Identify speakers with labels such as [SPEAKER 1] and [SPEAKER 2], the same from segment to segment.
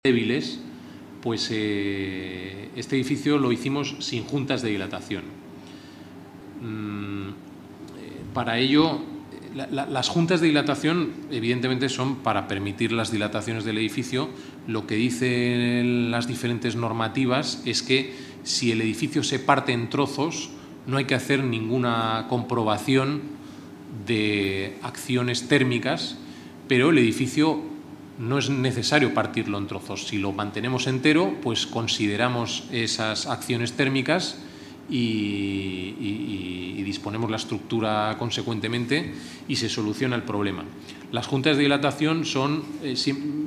[SPEAKER 1] débiles, pues este edificio lo hicimos sin juntas de dilatación. Para ello, las juntas de dilatación evidentemente son para permitir las dilataciones del edificio. Lo que dicen las diferentes normativas es que si el edificio se parte en trozos, no hay que hacer ninguna comprobación de acciones térmicas, pero el edificio no es necesario partirlo en trozos. Si lo mantenemos entero, pues consideramos esas acciones térmicas y disponemos la estructura consecuentemente y se soluciona el problema. Las juntas de dilatación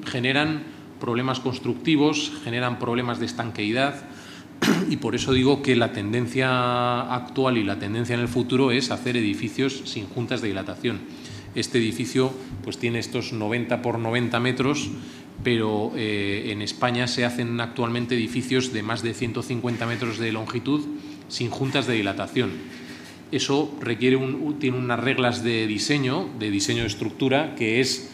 [SPEAKER 1] generan problemas constructivos, generan problemas de estanqueidad y por eso digo que la tendencia actual y la tendencia en el futuro es hacer edificios sin juntas de dilatación. Este edificio pues tiene estos 90 por 90 metros, pero en España se hacen actualmente edificios de más de 150 metros de longitud sin juntas de dilatación. Eso tiene unas reglas de diseño de estructura, que es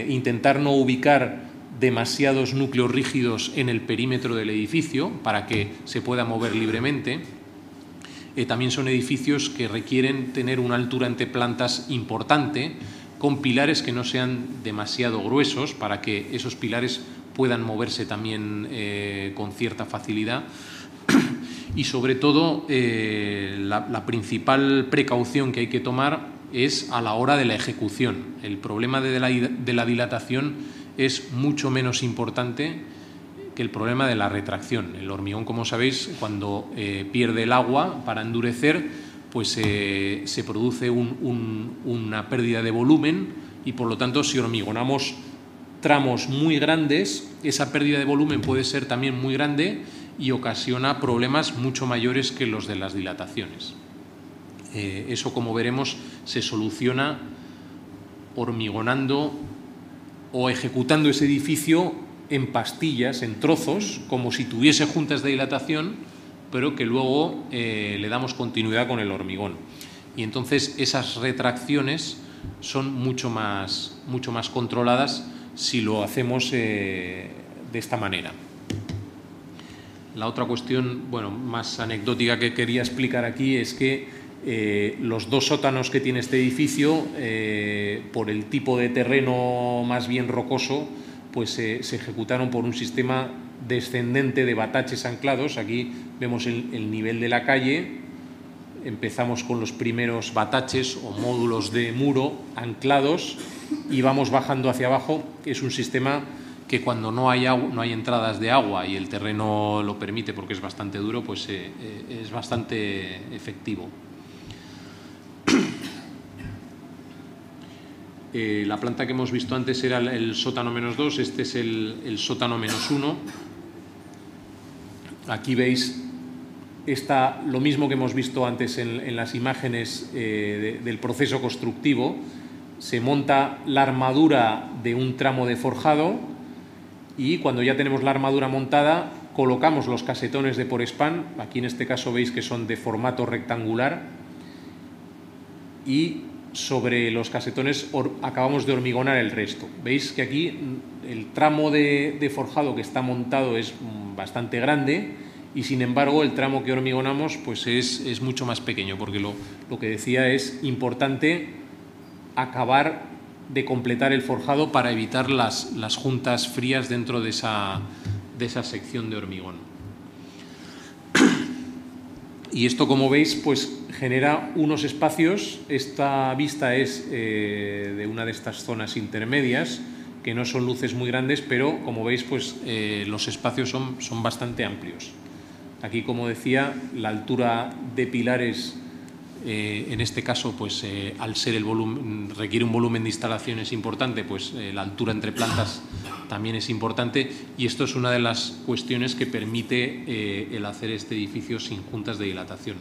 [SPEAKER 1] intentar no ubicar demasiados núcleos rígidos en el perímetro del edificio para que se pueda mover libremente. También son edificios que requieren tener una altura entre plantas importante, con pilares que no sean demasiado gruesos para que esos pilares puedan moverse también con cierta facilidad. Y sobre todo, la principal precaución que hay que tomar es a la hora de la ejecución. El problema de la dilatación es mucho menos importante que el problema de la retracción. El hormigón, como sabéis, cuando pierde el agua para endurecer, pues se produce una pérdida de volumen y, por lo tanto, si hormigonamos tramos muy grandes, esa pérdida de volumen puede ser también muy grande y ocasiona problemas mucho mayores que los de las dilataciones. Eso, como veremos, se soluciona hormigonando o ejecutando ese edificio en pastillas, en trozos, como si tuviese juntas de dilatación, pero que luego le damos continuidad con el hormigón. Y entonces esas retracciones son mucho más controladas si lo hacemos de esta manera. La otra cuestión, más anecdótica que quería explicar aquí es que los dos sótanos que tiene este edificio, por el tipo de terreno más bien rocoso, pues se ejecutaron por un sistema descendente de bataches anclados. Aquí vemos el nivel de la calle. Empezamos con los primeros bataches o módulos de muro anclados y vamos bajando hacia abajo. Es un sistema que cuando no hay entradas de agua y el terreno lo permite, porque es bastante duro, pues es bastante efectivo. La planta que hemos visto antes era el sótano -2, este es el sótano -1. Aquí veis lo mismo que hemos visto antes en las imágenes del proceso constructivo. Se monta la armadura de un tramo de forjado y cuando ya tenemos la armadura montada colocamos los casetones de Porespan. Aquí en este caso veis que son de formato rectangular y sobre los casetones acabamos de hormigonar el resto. Veis que aquí el tramo de forjado que está montado es bastante grande y, sin embargo, el tramo que hormigonamos pues es mucho más pequeño, porque lo que decía es importante acabar de completar el forjado para evitar las juntas frías dentro de esa sección de hormigón. Y esto, como veis, pues genera unos espacios. Esta vista es de una de estas zonas intermedias, que no son luces muy grandes, pero como veis, pues los espacios son bastante amplios. Aquí, como decía, la altura de pilares, en este caso, pues al ser el volumen, requiere un volumen de instalaciones importante, pues la altura entre plantas también es importante, y esto es una de las cuestiones que permite el hacer este edificio sin juntas de dilatación.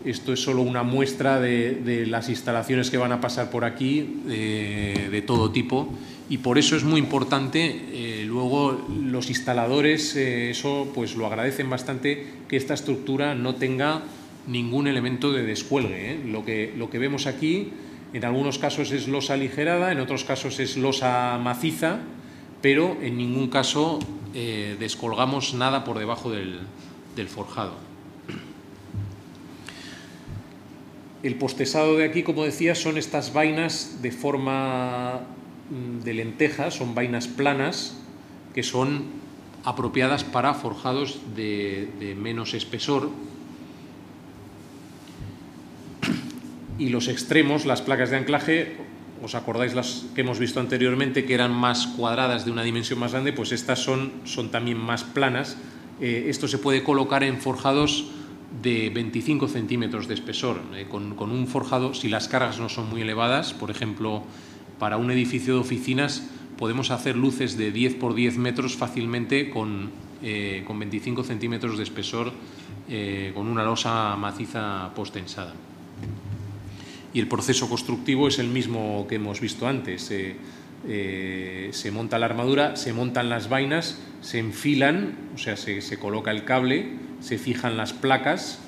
[SPEAKER 1] Esto es solo una muestra de las instalaciones que van a pasar por aquí, de todo tipo, y por eso es muy importante. Luego los instaladores eso pues lo agradecen bastante, que esta estructura no tenga ningún elemento de descuelgue. Lo que vemos aquí En algunos casos es losa aligerada, en otros casos es losa maciza, pero en ningún caso descolgamos nada por debajo del forjado. El postesado de aquí, como decía, son estas vainas de forma de lenteja, son vainas planas que son apropiadas para forjados de menos espesor. Y los extremos, las placas de anclaje, ¿os acordáis las que hemos visto anteriormente, que eran más cuadradas, de una dimensión más grande? Pues estas son también más planas. Esto se puede colocar en forjados de 25 centímetros de espesor. Con un forjado, si las cargas no son muy elevadas, por ejemplo, para un edificio de oficinas, podemos hacer luces de 10 por 10 metros fácilmente con 25 centímetros de espesor, con una losa maciza postensada. Y el proceso constructivo es el mismo que hemos visto antes. Se monta la armadura, se montan las vainas, se enfilan, o sea, se coloca el cable, se fijan las placas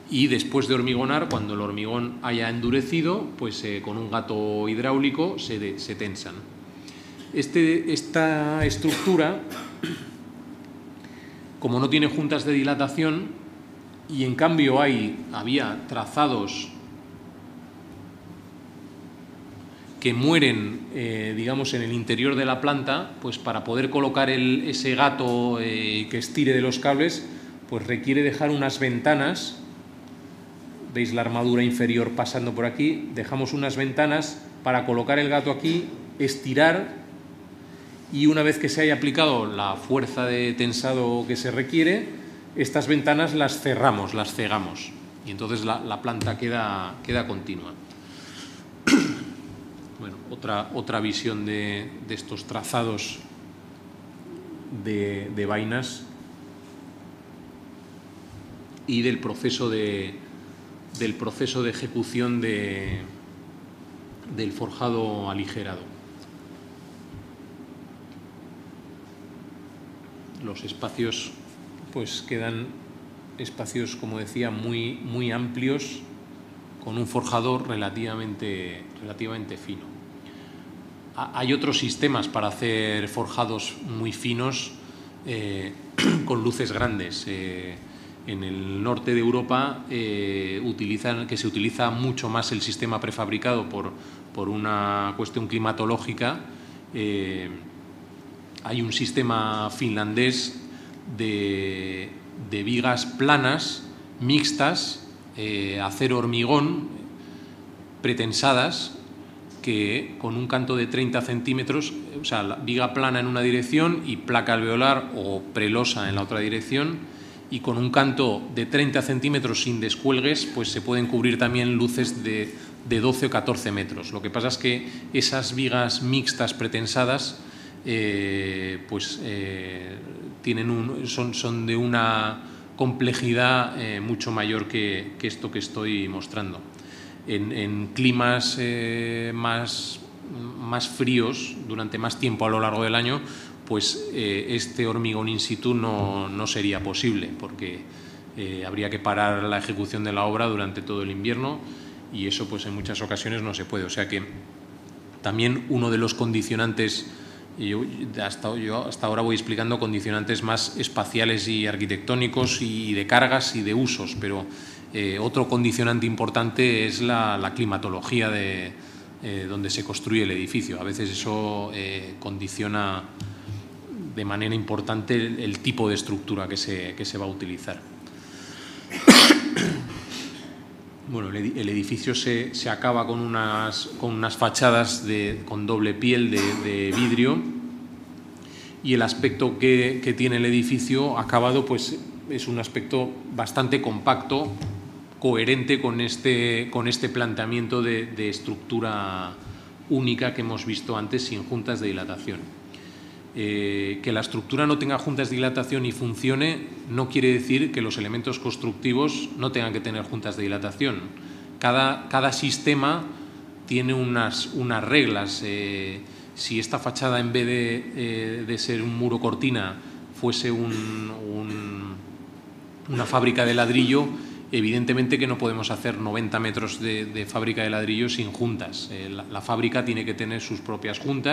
[SPEAKER 1] y después de hormigonar, cuando el hormigón haya endurecido, pues con un gato hidráulico se tensan. Esta estructura, como no tiene juntas de dilatación y en cambio había trazados que mueren, digamos, en el interior de la planta, pues para poder colocar ese gato que estire de los cables, pues requiere dejar unas ventanas. Veis la armadura inferior pasando por aquí, dejamos unas ventanas para colocar el gato aquí, estirar, y una vez que se haya aplicado la fuerza de tensado que se requiere, estas ventanas las cerramos, las cegamos, y entonces la planta queda continua. Bueno, otra visión de estos trazados de vainas y del proceso de ejecución del forjado aligerado. Los espacios, pues quedan espacios, como decía, muy, muy amplios, con un forjador relativamente fino. Hay otros sistemas para hacer forjados muy finos con luces grandes. En el norte de Europa se utiliza mucho más el sistema prefabricado por una cuestión climatológica. Hay un sistema finlandés de vigas planas, mixtas, acero hormigón, pretensadas, que con un canto de 30 centímetros, o sea, la viga plana en una dirección y placa alveolar o prelosa en la otra dirección, y con un canto de 30 centímetros sin descuelgues, pues se pueden cubrir también luces de 12 o 14 metros. Lo que pasa es que esas vigas mixtas pretensadas son de una complejidad mucho mayor que esto que estoy mostrando. En climas más fríos, durante más tiempo a lo largo del año, pues este hormigón in situ no sería posible, porque habría que parar la ejecución de la obra durante todo el invierno, y eso pues en muchas ocasiones no se puede. O sea que también uno de los condicionantes, yo hasta ahora voy explicando condicionantes más espaciales y arquitectónicos y de cargas y de usos, pero otro condicionante importante es la climatología de donde se construye el edificio. A veces eso condiciona de manera importante el tipo de estructura que se va a utilizar. Bueno, el edificio se acaba con unas fachadas con doble piel de vidrio, y el aspecto que tiene el edificio acabado pues es un aspecto bastante compacto, coherente con este planteamiento de estructura única que hemos visto antes, sin juntas de dilatación. Que la estructura no tenga juntas de dilatación y funcione no quiere decir que los elementos constructivos no tengan que tener juntas de dilatación. Cada sistema tiene unas reglas. Si esta fachada, en vez de ser un muro cortina, fuese una fábrica de ladrillo, Evidentemente que no podemos hacer 90 metros de fábrica de ladrillos sin juntas. La fábrica tiene que tener sus propias juntas.